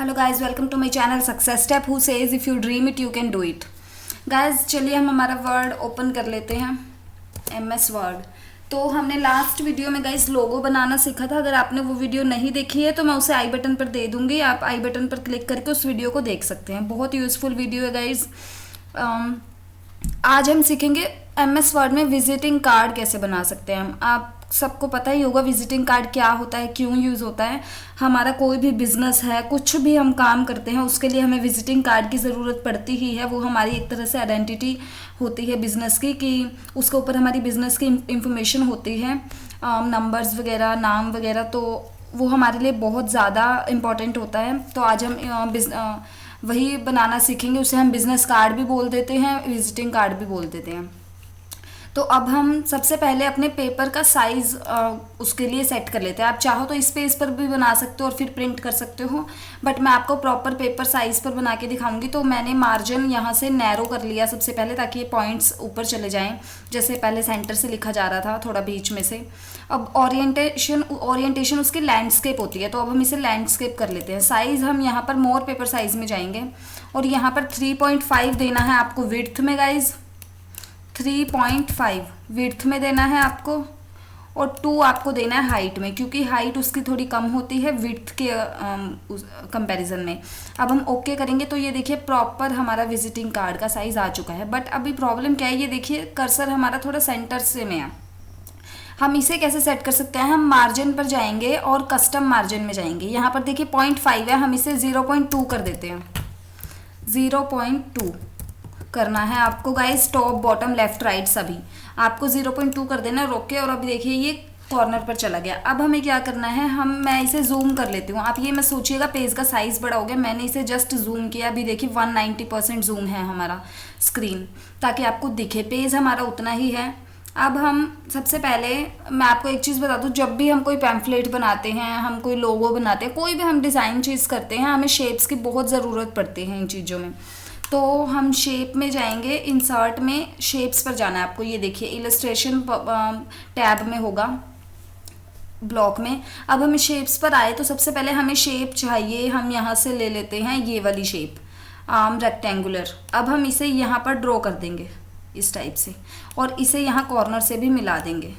Hello guys, welcome to my channel success step who says if you dream it you can do it. Guys चलिए हम हमारा word open कर लेते हैं, MS word. तो हमने लास्ट वीडियो में गाइस लोगो बनाना सीखा था। अगर आपने वो वीडियो नहीं देखी है तो मैं उसे आई बटन पर दे दूंगी, आप आई बटन पर क्लिक करके उस वीडियो को देख सकते हैं। बहुत यूज़फुल वीडियो है गाइस। आज हम सीखेंगे एमएस वर्ड में विजिटिंग कार्ड कैसे बना सकते हैं हम। आप सबको पता ही होगा विजिटिंग कार्ड क्या होता है, क्यों यूज़ होता है। हमारा कोई भी बिजनेस है, कुछ भी हम काम करते हैं, उसके लिए हमें विजिटिंग कार्ड की ज़रूरत पड़ती ही है। वो हमारी एक तरह से आइडेंटिटी होती है बिज़नेस की, कि उसके ऊपर हमारी बिज़नेस की इंफॉर्मेशन होती है, नंबर्स वगैरह, नाम वगैरह। तो वो हमारे लिए बहुत ज़्यादा इम्पॉर्टेंट होता है। तो आज हम वही बनाना सीखेंगे। उसे हम बिज़नेस कार्ड भी बोल देते हैं, विजिटिंग कार्ड भी बोल देते हैं। तो अब हम सबसे पहले अपने पेपर का साइज़ उसके लिए सेट कर लेते हैं। आप चाहो तो इस पेज पर भी बना सकते हो और फिर प्रिंट कर सकते हो, बट मैं आपको प्रॉपर पेपर साइज़ पर बना के दिखाऊंगी। तो मैंने मार्जिन यहाँ से नैरो कर लिया सबसे पहले, ताकि ये पॉइंट्स ऊपर चले जाएं। जैसे पहले सेंटर से लिखा जा रहा था, थोड़ा बीच में से। अब ओरिएंटेशन उसकी लैंडस्केप होती है, तो अब हम इसे लैंडस्केप कर लेते हैं। साइज़ हम यहाँ पर मोर पेपर साइज़ में जाएंगे और यहाँ पर 3.5 देना है आपको विड्थ में गाइज। 3.5 विड्थ में देना है आपको, और 2 आपको देना है हाइट में, क्योंकि हाइट उसकी थोड़ी कम होती है विड्थ के कंपैरिजन में। अब हम ओके करेंगे तो ये देखिए प्रॉपर हमारा विजिटिंग कार्ड का साइज़ आ चुका है। बट अभी प्रॉब्लम क्या है, ये देखिए कर्सर हमारा थोड़ा सेंटर से में है। हम इसे कैसे सेट कर सकते हैं, हम मार्जिन पर जाएंगे और कस्टम मार्जिन में जाएंगे। यहाँ पर देखिए 0.5 है, हम इसे 0.2 कर देते हैं। 0.2 करना है आपको guys, top bottom left right सभी आपको 0.2 कर देना, रोके। और अभी देखिए ये कॉर्नर पर चला गया। अब हमें क्या करना है, मैं इसे जूम कर लेती हूँ। आप ये मैं सोचिएगा पेज का साइज़ बड़ा हो गया, मैंने इसे जस्ट जूम किया। अभी देखिए 190% जूम है हमारा स्क्रीन, ताकि आपको दिखे। पेज हमारा उतना ही है। अब हम सबसे पहले मैं आपको एक चीज़ बता दूँ, जब भी हम कोई पैम्फलेट बनाते हैं, हम कोई लोगो बनाते हैं, कोई भी हम डिज़ाइन चीज़ करते हैं, हमें शेप्स की बहुत ज़रूरत पड़ती है इन चीज़ों में। तो हम शेप में जाएंगे, इंसर्ट में शेप्स पर जाना है आपको। ये देखिए इलस्ट्रेशन टैब में होगा, ब्लॉक में। अब हम शेप्स पर आए तो सबसे पहले हमें शेप चाहिए। हम यहाँ से ले लेते हैं ये वाली शेप, रेक्टेंगुलर। अब हम इसे यहाँ पर ड्रॉ कर देंगे इस टाइप से, और इसे यहाँ कॉर्नर से भी मिला देंगे,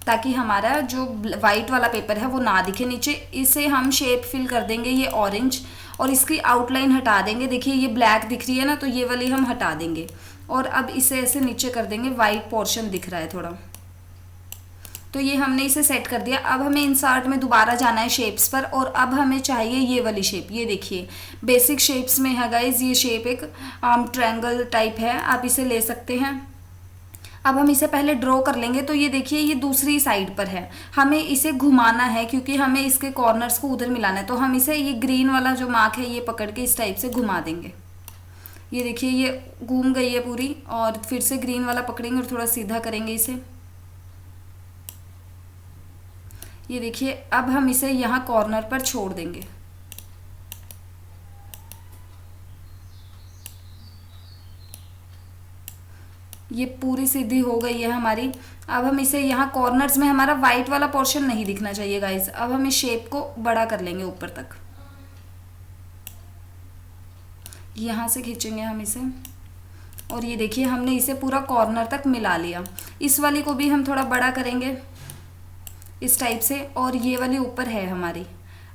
ताकि हमारा जो वाइट वाला पेपर है वो ना दिखे नीचे। इसे हम शेप फिल कर देंगे, ये ऑरेंज, और इसकी आउटलाइन हटा देंगे। देखिए ये ब्लैक दिख रही है ना, तो ये वाली हम हटा देंगे। और अब इसे ऐसे नीचे कर देंगे, वाइट पोर्शन दिख रहा है थोड़ा। तो ये हमने इसे सेट कर दिया। अब हमें इंसर्ट में दोबारा जाना है शेप्स पर, और अब हमें चाहिए ये वाली शेप। ये देखिए बेसिक शेप्स में है गाइज, ये शेप एक ट्रायंगल टाइप है, आप इसे ले सकते हैं। अब हम इसे पहले ड्रॉ कर लेंगे। तो ये देखिए ये दूसरी साइड पर है, हमें इसे घुमाना है, क्योंकि हमें इसके कॉर्नर्स को उधर मिलाना है। तो हम इसे ये ग्रीन वाला जो मार्क है ये पकड़ के इस टाइप से घुमा देंगे। ये देखिए ये घूम गई है पूरी, और फिर से ग्रीन वाला पकड़ेंगे और थोड़ा सीधा करेंगे इसे। ये देखिए अब हम इसे यहाँ कॉर्नर पर छोड़ देंगे। ये पूरी सीधी हो गई है हमारी। अब हम इसे यहाँ कॉर्नर्स में, हमारा वाइट वाला पोर्शन नहीं दिखना चाहिए गाइस। अब हम इस शेप को बड़ा कर लेंगे ऊपर तक, यहाँ से खींचेंगे हम इसे, और ये देखिए हमने इसे पूरा कॉर्नर तक मिला लिया। इस वाली को भी हम थोड़ा बड़ा करेंगे इस टाइप से, और ये वाली ऊपर है हमारी।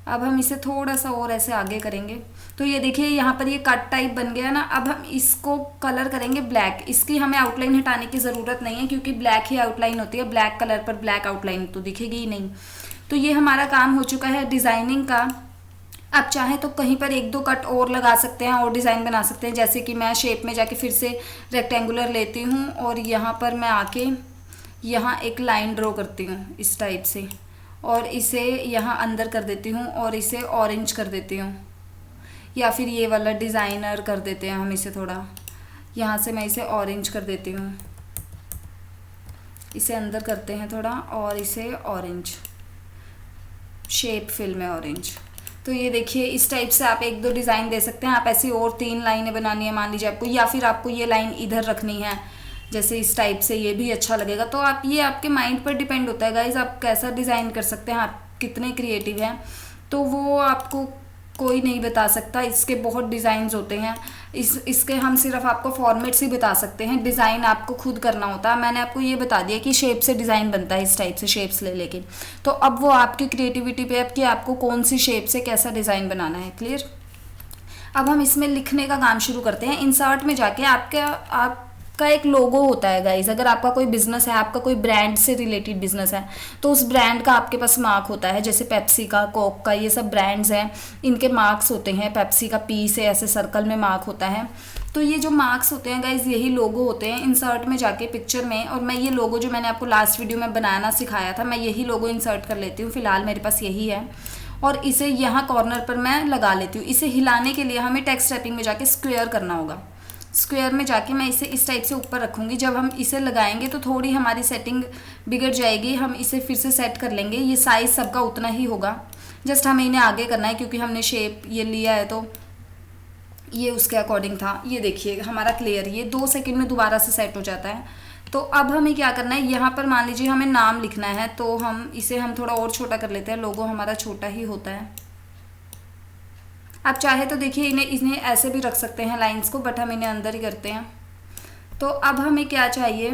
अब हम इसे थोड़ा सा और ऐसे आगे करेंगे। तो ये देखिए यहाँ पर ये कट टाइप बन गया ना। अब हम इसको कलर करेंगे ब्लैक। इसकी हमें आउटलाइन हटाने की ज़रूरत नहीं है, क्योंकि ब्लैक ही आउटलाइन होती है। ब्लैक कलर पर ब्लैक आउटलाइन तो दिखेगी ही नहीं। तो ये हमारा काम हो चुका है डिज़ाइनिंग का। आप चाहें तो कहीं पर 1-2 कट और लगा सकते हैं और डिज़ाइन बना सकते हैं। जैसे कि मैं शेप में जाके फिर से रेक्टेंगुलर लेती हूँ, और यहाँ पर मैं आके यहाँ एक लाइन ड्रॉ करती हूँ इस टाइप से, और इसे यहाँ अंदर कर देती हूँ, और इसे ऑरेंज कर देती हूँ, या फिर ये वाला डिज़ाइनर कर देते हैं हम इसे थोड़ा। यहाँ से मैं इसे ऑरेंज कर देती हूँ, इसे अंदर करते हैं थोड़ा, और इसे ऑरेंज, शेप फिल में ऑरेंज। तो ये देखिए इस टाइप से आप 1-2 डिज़ाइन दे सकते हैं। आप ऐसी और 3 लाइनें बनानी है मान लीजिए आपको, या फिर आपको ये लाइन इधर रखनी है, जैसे इस टाइप से, ये भी अच्छा लगेगा। तो आप ये आपके माइंड पर डिपेंड होता है गाइज, आप कैसा डिज़ाइन कर सकते हैं, आप कितने क्रिएटिव हैं। तो वो आपको कोई नहीं बता सकता, इसके बहुत डिज़ाइंस होते हैं। इसके हम सिर्फ आपको फॉर्मेट्स ही बता सकते हैं, डिज़ाइन आपको खुद करना होता है। मैंने आपको ये बता दिया कि शेप से डिज़ाइन बनता है, इस टाइप से शेप्स ले लेके। तो अब वो आपकी क्रिएटिविटी पे है कि आपको कौन सी शेप से कैसा डिज़ाइन बनाना है। क्लियर। अब हम इसमें लिखने का काम शुरू करते हैं। इंसर्ट में जाके आपका एक लोगो होता है गाइज। अगर आपका कोई बिजनेस है, आपका कोई ब्रांड से रिलेटेड बिजनेस है, तो उस ब्रांड का आपके पास मार्क होता है। जैसे पेप्सी का, कोक का, ये सब ब्रांड्स हैं, इनके मार्क्स होते हैं। पेप्सी का पी से ऐसे सर्कल में मार्क होता है। तो ये जो मार्क्स होते हैं गाइज, यही लोगो होते हैं इंसर्ट में जाके पिक्चर में। और मैं ये लोगो जो मैंने आपको लास्ट वीडियो में बनाना सिखाया था, मैं यही लोगो इंसर्ट कर लेती हूँ। फिलहाल मेरे पास यही है और इसे यहाँ कॉर्नर पर मैं लगा लेती हूँ। इसे हिलाने के लिए हमें टेक्स्ट रैपिंग में जाके स्क्वायर करना होगा। स्क्वायर में जाके मैं इसे इस टाइप से ऊपर रखूँगी। जब हम इसे लगाएंगे तो थोड़ी हमारी सेटिंग बिगड़ जाएगी, हम इसे फिर से सेट कर लेंगे। ये साइज़ सबका उतना ही होगा, जस्ट हमें इन्हें आगे करना है क्योंकि हमने शेप ये लिया है तो ये उसके अकॉर्डिंग था। ये देखिए हमारा क्लियर, ये 2 सेकंड में दोबारा से सेट हो जाता है। तो अब हमें क्या करना है, यहाँ पर मान लीजिए हमें नाम लिखना है, तो हम थोड़ा और छोटा कर लेते हैं। लोगो हमारा छोटा ही होता है। आप चाहे तो देखिए इन्हें ऐसे भी रख सकते हैं लाइंस को, बट हम इन्हें अंदर ही करते हैं। तो अब हमें क्या चाहिए,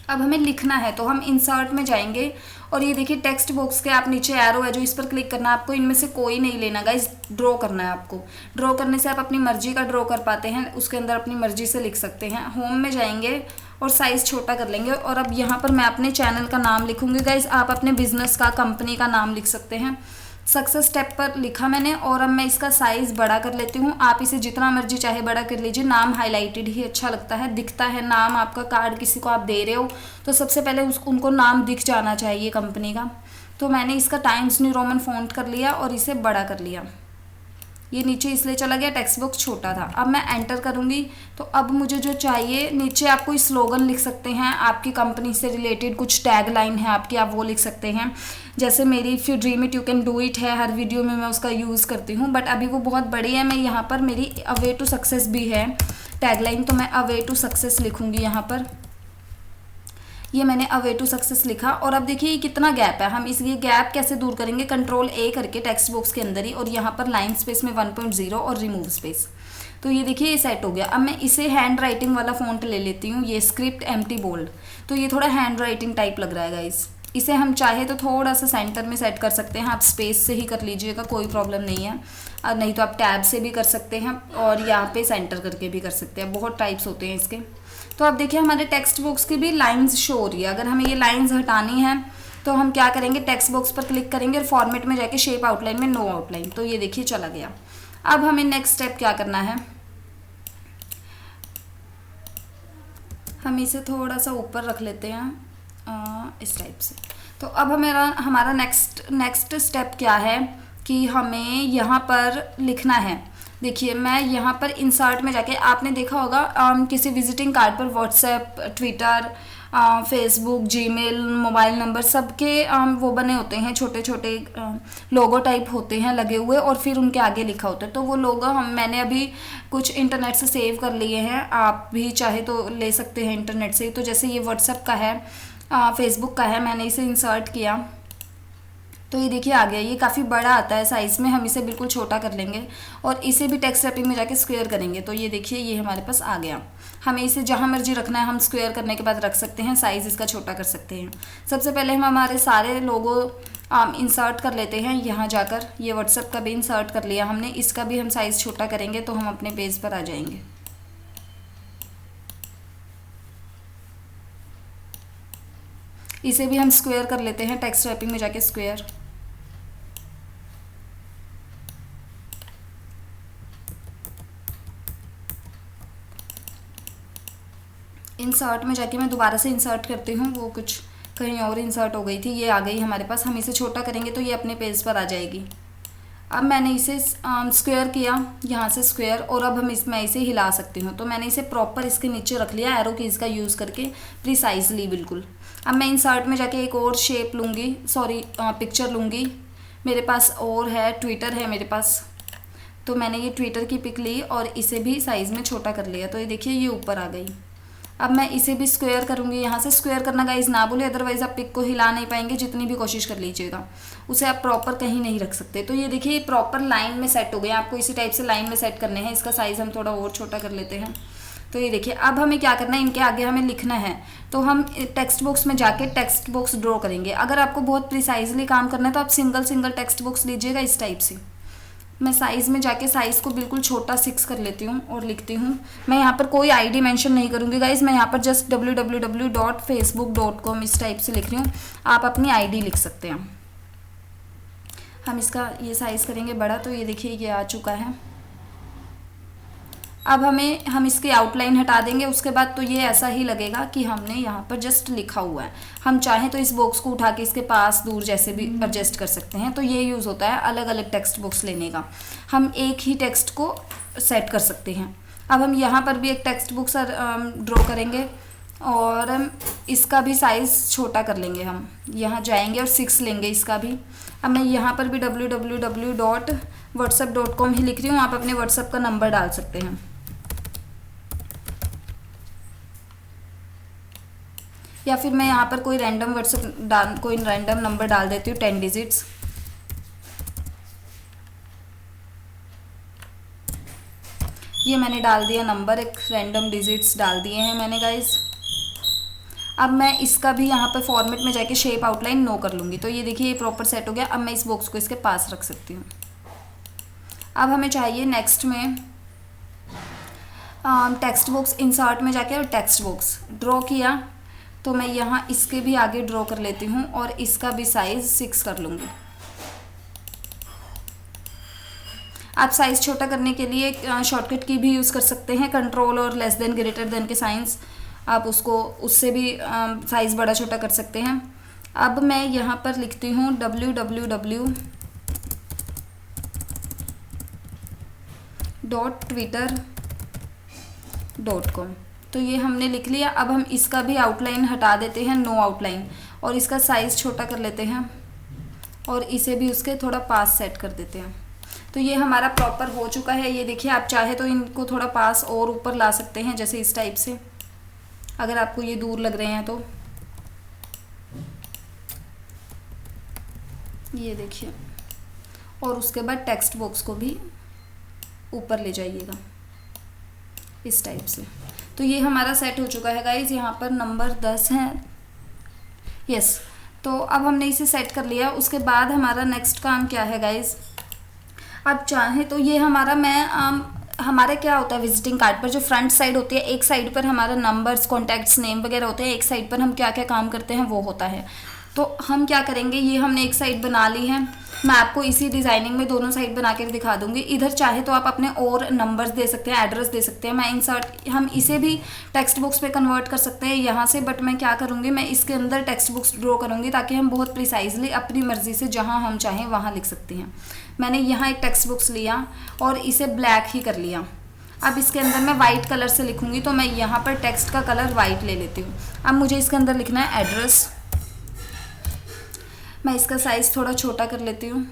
अब हमें लिखना है। तो हम इंसर्ट में जाएंगे और ये देखिए टेक्स्ट बॉक्स के आप नीचे एरो है जो, इस पर क्लिक करना है आपको। इनमें से कोई नहीं लेना गाइस, ड्रॉ करना है आपको। ड्रॉ करने से आप अपनी मर्जी का ड्रॉ कर पाते हैं, उसके अंदर अपनी मर्जी से लिख सकते हैं। होम में जाएंगे और साइज़ छोटा कर लेंगे। और अब यहाँ पर मैं अपने चैनल का नाम लिखूँगी गाइस। आप अपने बिजनेस का, कंपनी का नाम लिख सकते हैं। सक्सेस स्टेप पर लिखा मैंने और अब मैं इसका साइज़ बड़ा कर लेती हूँ। आप इसे जितना मर्जी चाहे बड़ा कर लीजिए। नाम हाईलाइटेड ही अच्छा लगता है, दिखता है नाम। आपका कार्ड किसी को आप दे रहे हो तो सबसे पहले उनको नाम दिख जाना चाहिए कंपनी का। तो मैंने इसका टाइम्स न्यू रोमन फॉन्ट कर लिया और इसे बड़ा कर लिया। ये नीचे इसलिए चला गया, टेक्स्ट बॉक्स छोटा था। अब मैं एंटर करूँगी तो अब मुझे जो चाहिए, नीचे आप कोई स्लोगन लिख सकते हैं, आपकी कंपनी से रिलेटेड कुछ टैग लाइन है आपकी, आप वो लिख सकते हैं। जैसे मेरी if you dream it you can do it है, हर वीडियो में मैं उसका यूज़ करती हूँ, बट अभी वो बहुत बड़ी है। मैं यहाँ पर मेरी अ वे टू सक्सेस भी है टैग लाइन, तो मैं अ वे टू सक्सेस लिखूँगी यहाँ पर। ये मैंने अ वे टू सक्सेस लिखा। और अब देखिए ये कितना गैप है, हम ये गैप कैसे दूर करेंगे, कंट्रोल ए करके टेक्स्ट बॉक्स के अंदर ही, और यहाँ पर लाइन स्पेस में 1.0 और रिमूव स्पेस। तो ये देखिए ये सेट हो गया। अब मैं इसे हैंड राइटिंग वाला फ़ॉन्ट ले लेती हूँ, ये स्क्रिप्ट एम्प्टी बोल्ड। तो ये थोड़ा हैंड राइटिंग टाइप लग रहा है गाइस। इसे हम चाहे तो थोड़ा सा सेंटर में सेट कर सकते हैं, आप स्पेस से ही कर लीजिएगा, कोई प्रॉब्लम नहीं है। और नहीं तो आप टैब से भी कर सकते हैं और यहाँ पे सेंटर करके भी कर सकते हैं, बहुत टाइप्स होते हैं इसके। तो अब देखिए हमारे टेक्स्ट बॉक्स की भी लाइंस शो हो रही है। अगर हमें ये लाइंस हटानी है तो हम क्या करेंगे, टेक्स्ट बॉक्स पर क्लिक करेंगे और फॉर्मेट में जाके शेप आउटलाइन में नो आउटलाइन। तो ये देखिए चला गया। अब हमें नेक्स्ट स्टेप क्या करना है, हम इसे थोड़ा सा ऊपर रख लेते हैं इस टाइप से। तो अब हमारा नेक्स्ट स्टेप क्या है कि हमें यहाँ पर लिखना है। देखिए मैं यहाँ पर इंसर्ट में जाके, आपने देखा होगा किसी विजिटिंग कार्ड पर WhatsApp, Twitter, Facebook, Gmail, mobile number सबके वो बने होते हैं, छोटे छोटे लोगो टाइप होते हैं लगे हुए, और फिर उनके आगे लिखा होता है। तो वो लोगो मैंने अभी कुछ इंटरनेट से सेव कर लिए हैं, आप भी चाहे तो ले सकते हैं इंटरनेट से। तो जैसे ये व्हाट्सएप का है, फेसबुक का है, मैंने इसे इंसर्ट किया तो ये देखिए आ गया। ये काफ़ी बड़ा आता है साइज़ में, हम इसे बिल्कुल छोटा कर लेंगे और इसे भी टेक्स्ट रैपिंग में जाके स्क्वायर करेंगे। तो ये देखिए ये हमारे पास आ गया। हमें इसे जहाँ मर्जी रखना है हम स्क्वायर करने के बाद रख सकते हैं, साइज़ इसका छोटा कर सकते हैं। सबसे पहले हम हमारे सारे लोगो इंसर्ट कर लेते हैं यहाँ जाकर। ये व्हाट्सएप का भी इंसर्ट कर लिया हमने, इसका भी हम साइज़ छोटा करेंगे तो हम अपने पेज पर आ जाएंगे। इसे भी हम स्क्वायर कर लेते हैं, टेक्स्ट रैपिंग में जाके स्क्वायर। इंसर्ट में जाके मैं दोबारा से इंसर्ट करती हूँ, वो कुछ कहीं और इंसर्ट हो गई थी, ये आ गई हमारे पास। हम इसे छोटा करेंगे तो ये अपने पेज पर आ जाएगी। अब मैंने इसे स्क्वायर किया, यहाँ से स्क्वायर, और अब मैं इसे हिला सकती हूँ। तो मैंने इसे प्रॉपर इसके नीचे रख लिया एरो कीज़ का यूज़ करके, प्रिसाइजली बिल्कुल। अब मैं इंसर्ट में जाके एक और शेप लूँगी, पिक्चर लूँगी। मेरे पास और है, ट्विटर है मेरे पास, तो मैंने ये ट्विटर की पिक ली और इसे भी साइज़ में छोटा कर लिया। तो ये देखिए ये ऊपर आ गई। अब मैं इसे भी स्क्वायर करूँगी, यहाँ से स्क्वायर करना गाइस ना भूले, अदरवाइज आप पिक को हिला नहीं पाएंगे जितनी भी कोशिश कर लीजिएगा, उसे आप प्रॉपर कहीं नहीं रख सकते। तो ये देखिए प्रॉपर लाइन में सेट हो गया, आपको इसी टाइप से लाइन में सेट करने हैं। इसका साइज़ हम थोड़ा और छोटा कर लेते हैं। तो ये देखिए अब हमें क्या करना है, इनके आगे हमें लिखना है। तो हम टेक्स्ट बॉक्स में जाके टेक्स्ट बॉक्स ड्रॉ करेंगे। अगर आपको बहुत प्रिसाइजली काम करना है तो आप सिंगल सिंगल टेक्स्ट बॉक्स लीजिएगा इस टाइप से। मैं साइज़ में जाके साइज़ को बिल्कुल छोटा 6 कर लेती हूँ और लिखती हूँ। मैं यहाँ पर कोई आईडी मेंशन नहीं करूँगी गाइज, मैं यहाँ पर जस्ट www.facebook.com इस टाइप से लिख रही हूँ। आप अपनी आईडी लिख सकते हैं। हम इसका ये साइज़ करेंगे बड़ा, तो ये देखिए ये आ चुका है। अब हम इसकी आउटलाइन हटा देंगे, उसके बाद तो ये ऐसा ही लगेगा कि हमने यहाँ पर जस्ट लिखा हुआ है। हम चाहें तो इस बॉक्स को उठा के इसके पास दूर जैसे भी एडजस्ट कर सकते हैं। तो ये यूज़ होता है अलग अलग टेक्स्ट बॉक्स लेने का, हम एक ही टेक्स्ट को सेट कर सकते हैं। अब हम यहाँ पर भी एक टेक्स्ट बॉक्स ड्रॉ करेंगे और इसका भी साइज़ छोटा कर लेंगे। हम यहाँ जाएंगे और 6 लेंगे इसका भी। अब मैं यहाँ पर भी www.whatsapp.com ही लिख रही हूँ, आप अपने व्हाट्सएप का नंबर डाल सकते हैं। या फिर मैं यहाँ पर कोई रैंडम नंबर डाल देती हूँ 10 डिजिट्स। ये मैंने डाल दिया नंबर, एक रैंडम डिजिट्स डाल दिए हैं मैंने गाइस। अब मैं इसका भी यहाँ पर फॉर्मेट में जाके शेप आउटलाइन नो कर लूँगी। तो ये देखिए ये प्रॉपर सेट हो गया। अब मैं इस बॉक्स को इसके पास रख सकती हूँ। अब हमें चाहिए नेक्स्ट में टेक्स्ट बॉक्स, इंसर्ट में जाके और टेक्स्ट बॉक्स ड्रॉ किया। तो मैं यहाँ इसके भी आगे ड्रॉ कर लेती हूँ और इसका भी साइज़ 6 कर लूँगी। आप साइज़ छोटा करने के लिए शॉर्टकट की भी यूज़ कर सकते हैं, कंट्रोल और लेस देन ग्रेटर देन के साइंस, आप उससे भी साइज़ बड़ा छोटा कर सकते हैं। अब मैं यहाँ पर लिखती हूँ www.twitter.com। तो ये हमने लिख लिया। अब हम इसका भी आउटलाइन हटा देते हैं, नो आउटलाइन, और इसका साइज़ छोटा कर लेते हैं और इसे भी उसके थोड़ा पास सेट कर देते हैं। तो ये हमारा प्रॉपर हो चुका है। ये देखिए आप चाहे तो इनको थोड़ा पास और ऊपर ला सकते हैं, जैसे इस टाइप से, अगर आपको ये दूर लग रहे हैं तो। ये देखिए, और उसके बाद टेक्स्ट बॉक्स को भी ऊपर ले जाइएगा इस टाइप से। तो ये हमारा सेट हो चुका है गाइज। यहाँ पर नंबर 10 है, यस। तो अब हमने इसे सेट कर लिया। उसके बाद हमारा नेक्स्ट काम क्या है गाइज, आप चाहें तो ये हमारा क्या होता है विजिटिंग कार्ड पर जो फ्रंट साइड होती है, एक साइड पर हमारा नंबर्स, कॉन्टैक्ट्स, नेम वगैरह होते हैं, एक साइड पर हम क्या क्या काम करते हैं वो होता है। तो हम क्या करेंगे, ये हमने एक साइड बना ली है। मैं आपको इसी डिज़ाइनिंग में दोनों साइड बना कर दिखा दूंगी। इधर चाहे तो आप अपने और नंबर्स दे सकते हैं, एड्रेस दे सकते हैं। हम इसे भी टेक्स्ट बॉक्स पे कन्वर्ट कर सकते हैं यहाँ से, बट मैं क्या करूँगी, मैं इसके अंदर टेक्स्ट बॉक्स ड्रॉ करूँगी ताकि हम बहुत प्रिसाइजली अपनी मर्ज़ी से जहाँ हम चाहें वहाँ लिख सकते हैं। मैंने यहाँ एक टेक्स्ट बॉक्स लिया और इसे ब्लैक ही कर लिया। अब इसके अंदर मैं वाइट कलर से लिखूँगी, तो मैं यहाँ पर टेक्स्ट का कलर वाइट ले लेती हूँ। अब मुझे इसके अंदर लिखना है एड्रेस। मैं इसका साइज़ थोड़ा छोटा कर लेती हूँ,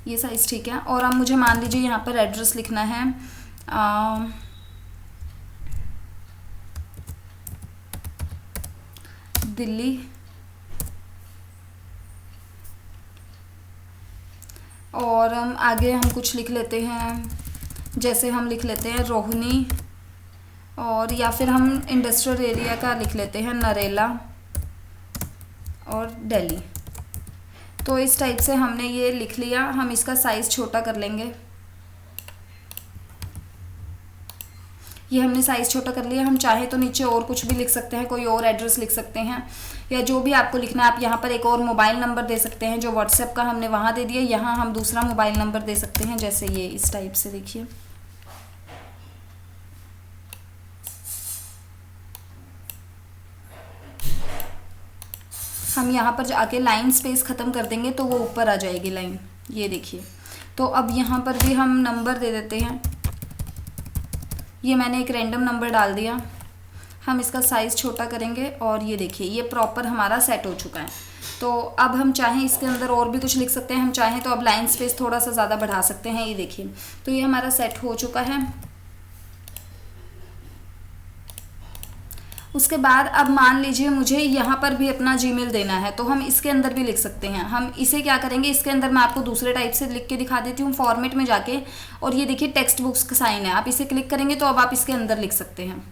ये साइज़ ठीक है। और अब मुझे मान लीजिए यहाँ पर एड्रेस लिखना है दिल्ली, और आगे हम कुछ लिख लेते हैं, जैसे हम लिख लेते हैं रोहिणी, और या फिर हम इंडस्ट्रियल एरिया का लिख लेते हैं नरेला और दिल्ली। तो इस टाइप से हमने ये लिख लिया। हम इसका साइज़ छोटा कर लेंगे। ये हमने साइज़ छोटा कर लिया। हम चाहे तो नीचे और कुछ भी लिख सकते हैं, कोई और एड्रेस लिख सकते हैं, या जो भी आपको लिखना है। आप यहाँ पर एक और मोबाइल नंबर दे सकते हैं, जो व्हाट्सएप का हमने वहाँ दे दिया। यहाँ हम दूसरा मोबाइल नंबर दे सकते हैं, जैसे ये इस टाइप से देखिए। हम यहाँ पर आके लाइन स्पेस ख़त्म कर देंगे तो वो ऊपर आ जाएगी लाइन, ये देखिए। तो अब यहाँ पर भी हम नंबर दे देते हैं। ये मैंने एक रैंडम नंबर डाल दिया। हम इसका साइज़ छोटा करेंगे और ये देखिए ये प्रॉपर हमारा सेट हो चुका है। तो अब हम चाहें इसके अंदर और भी कुछ लिख सकते हैं, हम चाहें तो अब लाइन स्पेस थोड़ा सा ज़्यादा बढ़ा सकते हैं, ये देखिए। तो ये हमारा सेट हो चुका है। उसके बाद अब मान लीजिए मुझे यहाँ पर भी अपना जीमेल देना है, तो हम इसके अंदर भी लिख सकते हैं। हम इसे क्या करेंगे, इसके अंदर मैं आपको दूसरे टाइप से लिख के दिखा देती हूँ फॉर्मेट में जाके। और ये देखिए टेक्स्ट बुक्स का साइन है, आप इसे क्लिक करेंगे तो अब आप इसके अंदर लिख सकते हैं।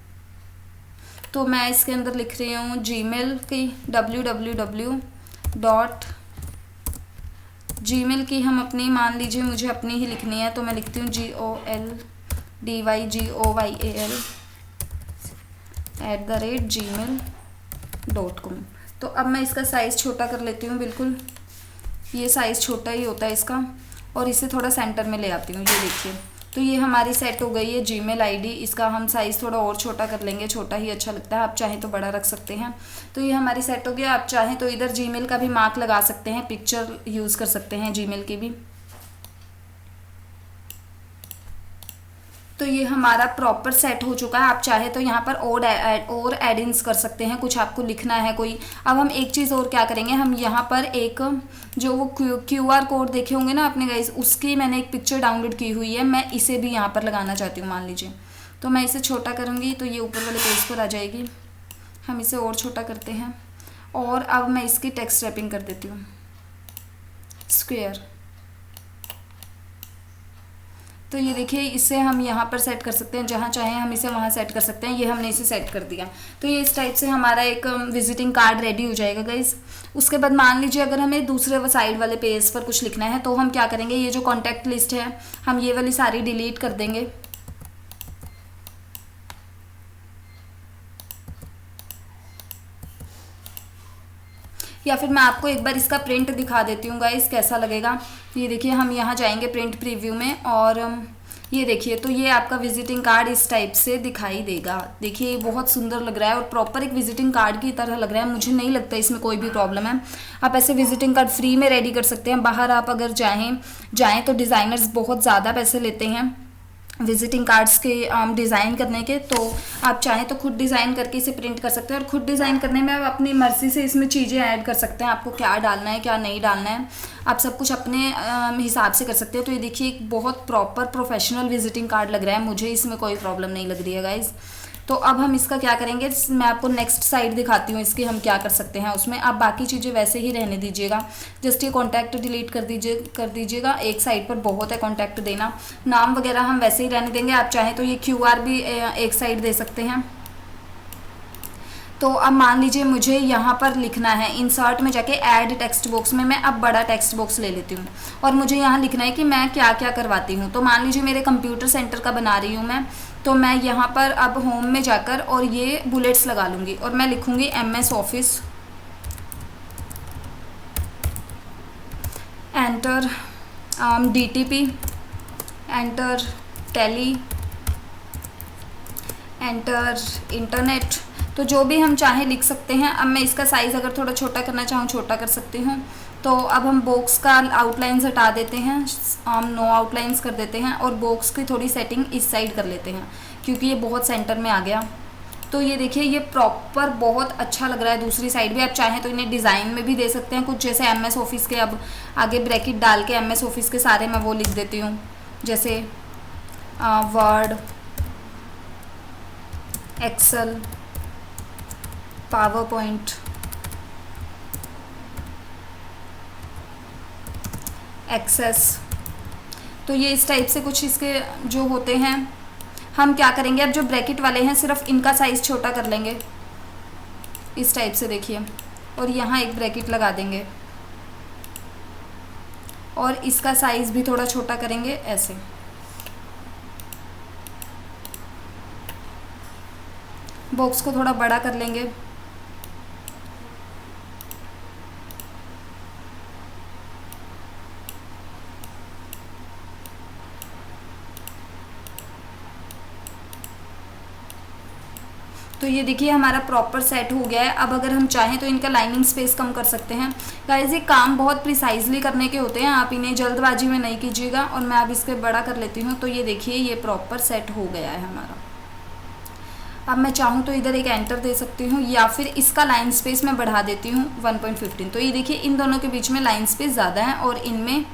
तो मैं इसके अंदर लिख रही हूँ जीमेल की www.gmail की हम अपनी, मान लीजिए मुझे अपनी ही लिखनी है, तो मैं लिखती हूँ goldygoal@gmail.com। तो अब मैं इसका साइज़ छोटा कर लेती हूँ, बिल्कुल ये साइज़ छोटा ही होता है इसका, और इसे थोड़ा सेंटर में ले आती हूँ। ये देखिए, तो ये हमारी सेट हो गई है जीमेल आईडी। इसका हम साइज़ थोड़ा और छोटा कर लेंगे, छोटा ही अच्छा लगता है, आप चाहें तो बड़ा रख सकते हैं। तो ये हमारी सेट हो गया। आप चाहें तो इधर जीमेल का भी मार्क लगा सकते हैं, पिक्चर यूज़ कर सकते हैं जीमेल की भी। तो ये हमारा प्रॉपर सेट हो चुका है। आप चाहे तो यहाँ पर और एड इन्स कर सकते हैं, कुछ आपको लिखना है कोई। अब हम एक चीज़ और क्या करेंगे, हम यहाँ पर एक जो वो QR कोड देखे होंगे ना आपने गाइस, उसकी मैंने एक पिक्चर डाउनलोड की हुई है, मैं इसे भी यहाँ पर लगाना चाहती हूँ मान लीजिए। तो मैं इसे छोटा करूँगी तो ये ऊपर वाले पेज पर आ जाएगी। हम इसे और छोटा करते हैं, और अब मैं इसकी टेक्स्ट रैपिंग कर देती हूँ स्क्वायर। तो ये देखिए, इससे हम यहाँ पर सेट कर सकते हैं, जहाँ चाहें हम इसे वहाँ सेट कर सकते हैं। ये हमने इसे सेट कर दिया, तो ये इस टाइप से हमारा एक विजिटिंग कार्ड रेडी हो जाएगा गाइस। उसके बाद मान लीजिए अगर हमें दूसरे साइड वाले पेज पर कुछ लिखना है, तो हम क्या करेंगे, ये जो कॉन्टैक्ट लिस्ट है हम ये वाली सारी डिलीट कर देंगे। या फिर मैं आपको एक बार इसका प्रिंट दिखा देती हूँ गाइस, कैसा लगेगा। ये देखिए, हम यहाँ जाएंगे प्रिंट प्रीव्यू में, और ये देखिए, तो ये आपका विजिटिंग कार्ड इस टाइप से दिखाई देगा। देखिए ये बहुत सुंदर लग रहा है और प्रॉपर एक विजिटिंग कार्ड की तरह लग रहा है। मुझे नहीं लगता इसमें कोई भी प्रॉब्लम है। आप ऐसे विजिटिंग कार्ड फ्री में रेडी कर सकते हैं। बाहर आप अगर जाएँ तो डिज़ाइनर्स बहुत ज़्यादा पैसे लेते हैं विजिटिंग कार्ड्स के डिज़ाइन करने के। तो आप चाहें तो खुद डिज़ाइन करके इसे प्रिंट कर सकते हैं, और खुद डिज़ाइन करने में आप अपनी मर्ज़ी से इसमें चीज़ें ऐड कर सकते हैं। आपको क्या डालना है क्या नहीं डालना है, आप सब कुछ अपने हिसाब से कर सकते हैं। तो ये देखिए, एक बहुत प्रॉपर प्रोफेशनल विजिटिंग कार्ड लग रहा है, मुझे इसमें कोई प्रॉब्लम नहीं लग रही है गाइज़। तो अब हम इसका क्या करेंगे, मैं आपको नेक्स्ट साइड दिखाती हूँ इसकी हम क्या कर सकते हैं उसमें। आप बाकी चीज़ें वैसे ही रहने दीजिएगा, जस्ट ये कॉन्टैक्ट डिलीट कर दीजिएगा। एक साइड पर बहुत है कॉन्टैक्ट देना, नाम वगैरह हम वैसे ही रहने देंगे। आप चाहें तो ये QR भी एक साइड दे सकते हैं। तो अब मान लीजिए मुझे यहाँ पर लिखना है, इंसर्ट में जाके ऐड टेक्स्ट बॉक्स में मैं अब बड़ा टेक्स्ट बॉक्स ले लेती हूँ, और मुझे यहाँ लिखना है कि मैं क्या क्या करवाती हूँ। तो मान लीजिए मेरे कंप्यूटर सेंटर का बना रही हूँ मैं, तो मैं यहाँ पर अब होम में जाकर और ये बुलेट्स लगा लूँगी, और मैं लिखूँगी MS office, enter DTP, enter tally, enter internet. तो जो भी हम चाहें लिख सकते हैं। अब मैं इसका साइज़ अगर थोड़ा छोटा करना चाहूँ छोटा कर सकती हूँ। तो अब हम बॉक्स का आउटलाइंस हटा देते हैं, हम नो आउटलाइंस कर देते हैं, और बॉक्स की थोड़ी सेटिंग इस साइड कर लेते हैं क्योंकि ये बहुत सेंटर में आ गया। तो ये देखिए, ये प्रॉपर बहुत अच्छा लग रहा है। दूसरी साइड भी आप चाहें तो इन्हें डिज़ाइन में भी दे सकते हैं कुछ, जैसे MS ऑफिस के अब आगे ब्रैकेट डाल के MS ऑफिस के सारे मैं वो लिख देती हूँ, जैसे Word, Excel, PowerPoint, Access. तो ये इस टाइप से कुछ इसके जो होते हैं। हम क्या करेंगे, अब जो ब्रैकेट वाले हैं सिर्फ इनका साइज़ छोटा कर लेंगे इस टाइप से, देखिए, और यहाँ एक ब्रैकेट लगा देंगे और इसका साइज़ भी थोड़ा छोटा करेंगे ऐसे। बॉक्स को थोड़ा बड़ा कर लेंगे। तो ये देखिए हमारा प्रॉपर सेट हो गया है। अब अगर हम चाहें तो इनका लाइनिंग स्पेस कम कर सकते हैं। गाइस ये काम बहुत प्रिसाइजली करने के होते हैं, आप इन्हें जल्दबाजी में नहीं कीजिएगा। और मैं अब इसके बड़ा कर लेती हूँ। तो ये देखिए, ये प्रॉपर सेट हो गया है हमारा। अब मैं चाहूँ तो इधर एक एंटर दे सकती हूँ, या फिर इसका लाइन स्पेस मैं बढ़ा देती हूँ 1.15। तो ये देखिए, इन दोनों के बीच में लाइन स्पेस ज़्यादा है और इनमें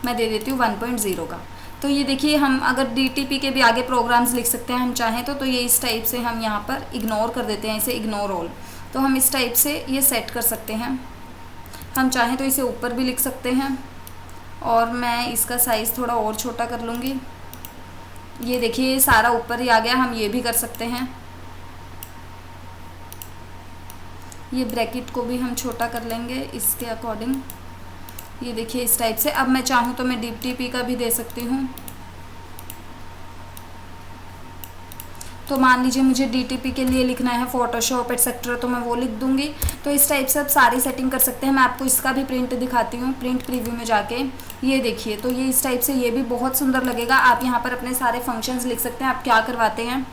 मैं दे देती हूँ 1.0 का। तो ये देखिए, हम अगर DTP के भी आगे प्रोग्राम्स लिख सकते हैं हम चाहें तो ये इस टाइप से हम यहाँ पर इग्नोर कर देते हैं, इसे इग्नोर ऑल। तो हम इस टाइप से ये सेट कर सकते हैं। हम चाहें तो इसे ऊपर भी लिख सकते हैं, और मैं इसका साइज़ थोड़ा और छोटा कर लूँगी। ये देखिए, ये सारा ऊपर ही आ गया। हम ये भी कर सकते हैं, ये ब्रैकेट को भी हम छोटा कर लेंगे इसके अकॉर्डिंग। ये देखिए इस टाइप से। अब मैं चाहूँ तो मैं DTP का भी दे सकती हूँ। तो मान लीजिए मुझे DTP के लिए लिखना है फोटोशॉप एक्सेट्रा, तो मैं वो लिख दूँगी। तो इस टाइप से आप सारी सेटिंग कर सकते हैं। मैं आपको इसका भी प्रिंट दिखाती हूँ, प्रिंट प्रीव्यू में जाके। ये देखिए, तो ये इस टाइप से ये भी बहुत सुंदर लगेगा। आप यहाँ पर अपने सारे फंक्शंस लिख सकते हैं, आप क्या करवाते हैं।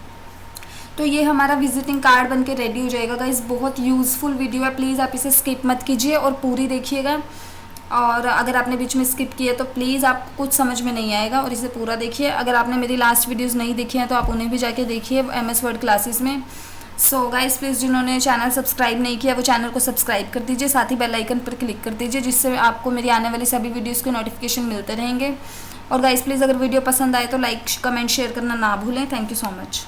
तो ये हमारा विजिटिंग कार्ड बन के रेडी हो जाएगा गाइस। बहुत यूज़फुल वीडियो है, प्लीज़ आप इसे स्किप मत कीजिए और पूरी देखिएगा। और अगर आपने बीच में स्किप किया तो प्लीज़ आपको कुछ समझ में नहीं आएगा, और इसे पूरा देखिए। अगर आपने मेरी लास्ट वीडियोस नहीं देखी हैं तो आप उन्हें भी जाके देखिए MS वर्ड क्लासेस में। सो गाइस, प्लीज़ जिन्होंने चैनल सब्सक्राइब नहीं किया वो चैनल को सब्सक्राइब कर दीजिए, साथ ही बेल आइकन पर क्लिक कर दीजिए, जिससे आपको मेरी आने वाली सभी वीडियोज़ के नोटिफिकेशन मिलते रहेंगे। और गाइस प्लीज़ अगर वीडियो पसंद आए तो लाइक कमेंट शेयर करना ना भूलें। Thank you so much.